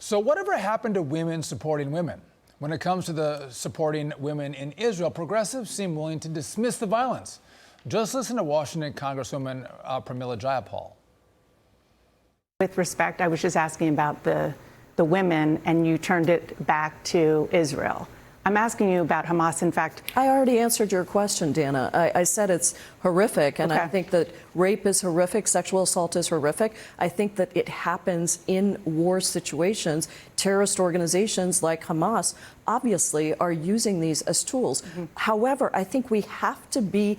So whatever happened to women supporting women? When it comes to the supporting women in Israel, progressives seem willing to dismiss the violence. Just listen to Washington Congresswoman Pramila Jayapal. With respect, I was just asking about the women, and you turned it back to Israel. I'm asking you about Hamas. In fact, I already answered your question, Dana. I said it's horrific, and I think that rape is horrific, sexual assault is horrific. I think that it happens in war situations. Terrorist organizations like Hamas obviously are using these as tools. However, I think we have to be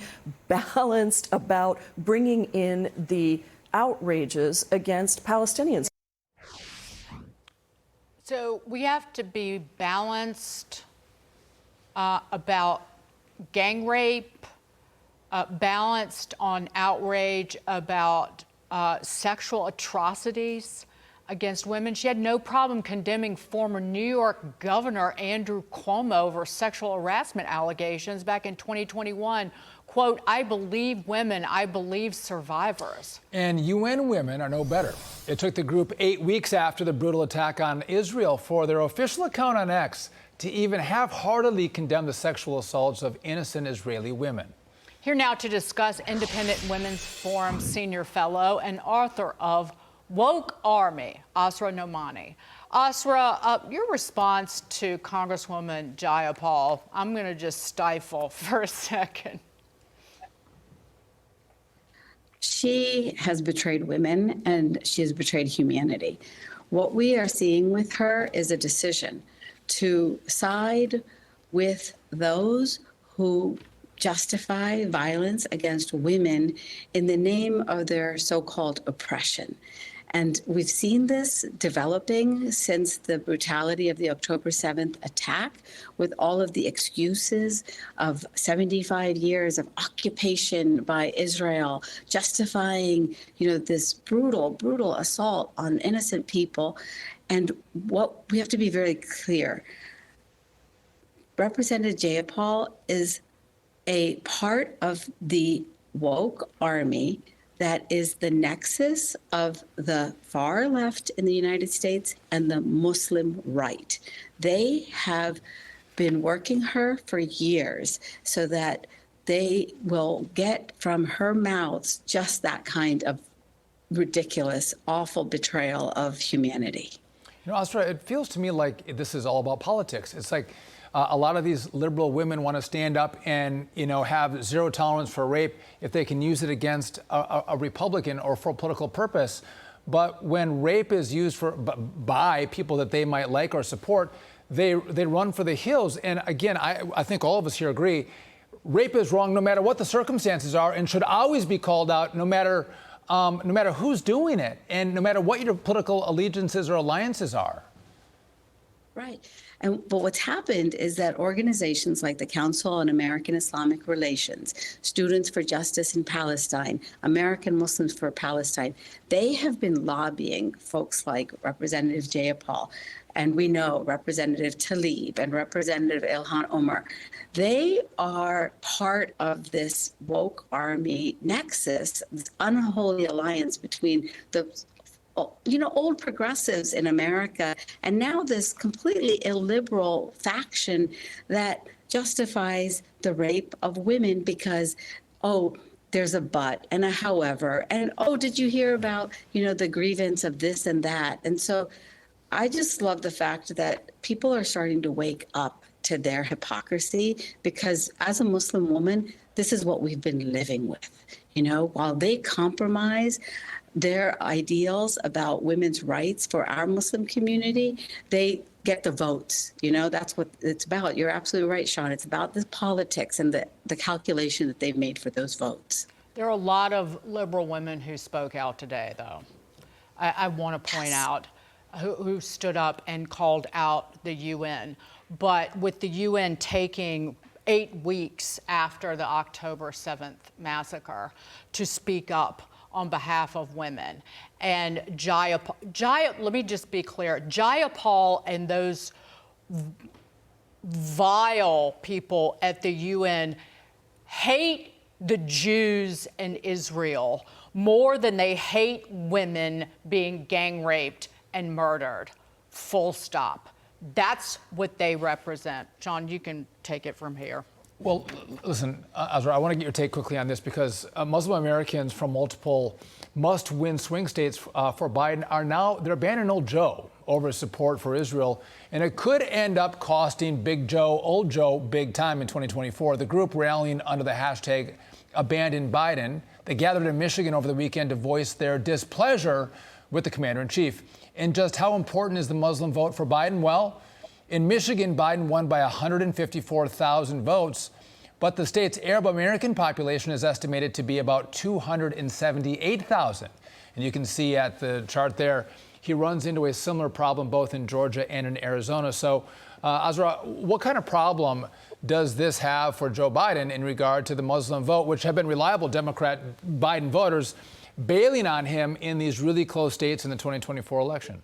balanced about bringing in the outrages against Palestinians. So we have to be balanced about gang rape, balanced on outrage about sexual atrocities against women. She had no problem condemning former New York Governor Andrew Cuomo over sexual harassment allegations back in 2021. Quote, "I believe women, I believe survivors." And UN women are no better. It took the group 8 weeks after the brutal attack on Israel for their official account on X to even half-heartedly condemn the sexual assaults of innocent Israeli women. Here now to discuss Independent Women's Forum senior fellow and author of Woke Army, Asra Nomani. Asra, your response to Congresswoman Jayapal, I'm going to just stifle for a second. She has betrayed women and she has betrayed humanity. What we are seeing with her is a decision to side with those who justify violence against women in the name of their so-called oppression. And we've seen this developing since the brutality of the October 7th attack, with all of the excuses of 75 years of occupation by Israel, justifying, this brutal assault on innocent people. And what we have to be very clear, Representative Jayapal is a part of the woke army that is the nexus of the far left in the United States and the Muslim right. They have been working her for years so that they will get from her mouth just that kind of ridiculous, awful betrayal of humanity. Asra, it feels to me like this is all about politics. It's like a lot of these liberal women want to stand up and, have zero tolerance for rape if they can use it against a Republican or for a political purpose. But when rape is used by people that they might like or support, they run for the hills. And again, I think all of us here agree, rape is wrong no matter what the circumstances are and should always be called out no matter who's doing it and no matter what your political allegiances or alliances are. Right. But what's happened is that organizations like the Council on American Islamic Relations, Students for Justice in Palestine, American Muslims for Palestine, they have been lobbying folks like Representative Jayapal, and we know Representative Tlaib and Representative Ilhan Omar. They are part of this woke army nexus, this unholy alliance between the old progressives in America, and now this completely illiberal faction that justifies the rape of women because, there's a but and a however, and did you hear about, the grievance of this and that? And so I just love the fact that people are starting to wake up to their hypocrisy, because as a Muslim woman, this is what we've been living with. While they compromise their ideals about women's rights for our Muslim community, they get the votes. That's what it's about. You're absolutely right, Sean. It's about the politics and the calculation that they've made for those votes. There are a lot of liberal women who spoke out today, though. I want to point out who stood up and called out the UN. But with the UN taking 8 weeks after the October 7th massacre to speak up on behalf of women. And let me just be clear, Jayapal and those vile people at the UN hate the Jews in Israel more than they hate women being gang raped and murdered full stop. That's what they represent. John, you can take it from here. Well, listen, Asra, I want to get your take quickly on this because Muslim Americans from multiple must-win swing states for Biden are now, they're abandoning old Joe over his support for Israel, and it could end up costing Big Joe, old Joe, big time in 2024. The group rallying under the hashtag Abandon Biden, they gathered in Michigan over the weekend to voice their displeasure with the commander-in-chief. And just how important is the Muslim vote for Biden? Well, in Michigan, Biden won by 154,000 votes, but the state's Arab American population is estimated to be about 278,000. And you can see at the chart there, he runs into a similar problem both in Georgia and in Arizona. So, Asra, what kind of problem does this have for Joe Biden in regard to the Muslim vote, which have been reliable Democrat Biden voters bailing on him in these really close states in the 2024 election?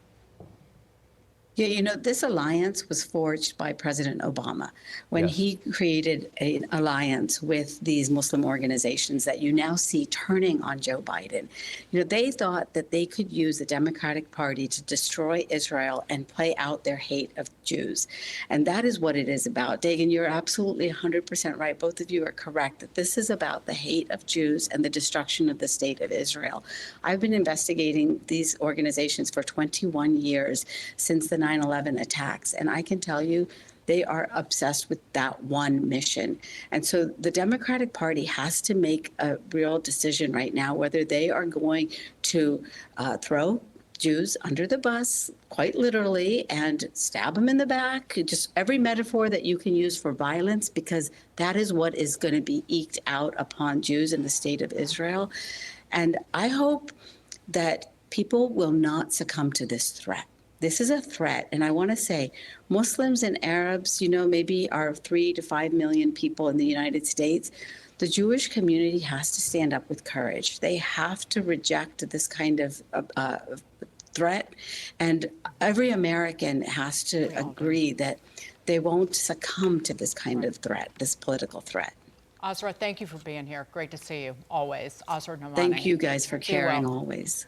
Yeah, you know, this alliance was forged by President Obama when he created an alliance with these Muslim organizations that you now see turning on Joe Biden. You know, they thought that they could use the Democratic Party to destroy Israel and play out their hate of Jews. And that is what it is about. Dagan, you're absolutely 100% right. Both of you are correct that this is about the hate of Jews and the destruction of the state of Israel. I've been investigating these organizations for 21 years since the 9/11 attacks. And I can tell you, they are obsessed with that one mission. And so the Democratic Party has to make a real decision right now whether they are going to throw Jews under the bus, quite literally, and stab them in the back, just every metaphor that you can use for violence, because that is what is going to be eked out upon Jews in the state of Israel. And I hope that people will not succumb to this threat. This is a threat. And I want to say Muslims and Arabs, you know, maybe are 3 to 5 million people in the United States. The Jewish community has to stand up with courage. They have to reject this kind of threat. And every American has to agree that they won't succumb to this kind of threat, this political threat. Asra, thank you for being here. Great to see you always. Asra Nomani. Thank you guys for Be well. caring always.